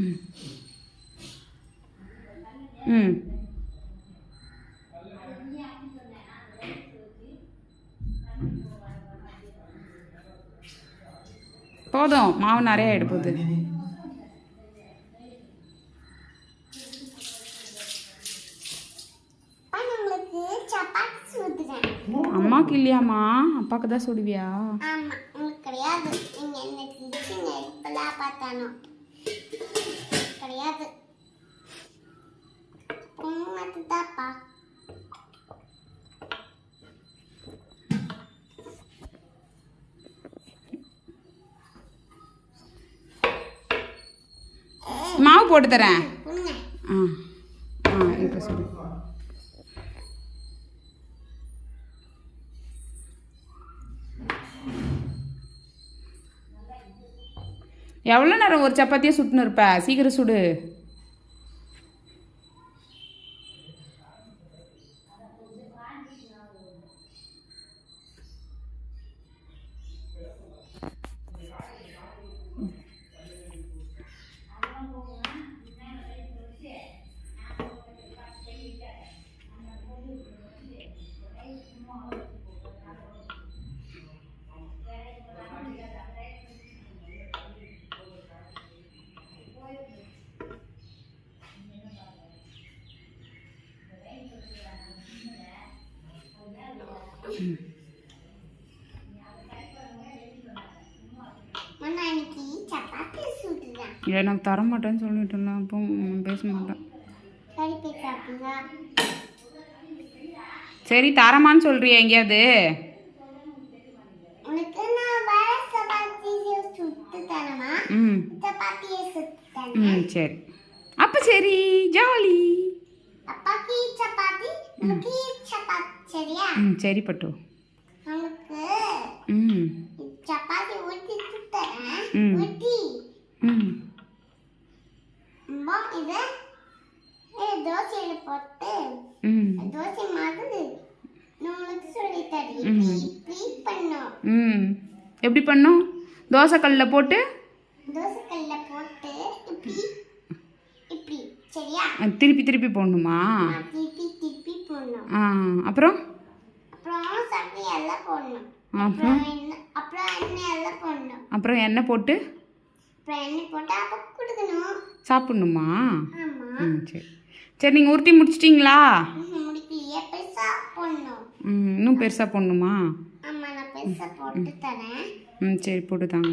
ம் ம் போதும், மாவு நிறைய ஆகிட போகுது. அம்மாவுக்கு இல்லையாம்மா? அப்பாவுக்கு தான் சுடுவியா? கிடையாது. மாவு போட்டு தரேன். ஆ ஆ இப்போ சொல்லு. எவ்வளோ நேரம் ஒரு சப்பாத்தியே சுட்டுன்னு இருப்ப? சீக்கிரம் சுடு. எனக்கு தர மாட்டேன்னு சொல்லிட்டு அப்போ பேச மாட்டேன். சரி தரமான்னு சொல்றியா எங்கேயாவது? ம் ம் சரி, அப்போ சரி, ஜாலி. ம் சரி பட்டு. ம் ம் ம் ம் எப்படி பண்ணும்? தோசைக்கல்லில் போட்டு திருப்பி திருப்பி போடணுமா? ஆ அப்புறம் அப்புறம் எண்ணெய் போட்டு சாப்பிட்ணுமா? ம் சரி சரி, நீங்கள் உருட்டி முடிச்சிட்டிங்களா? ம் இன்னும் பெருசாக போடணுமா? ம் சரி போட்டு தாங்க.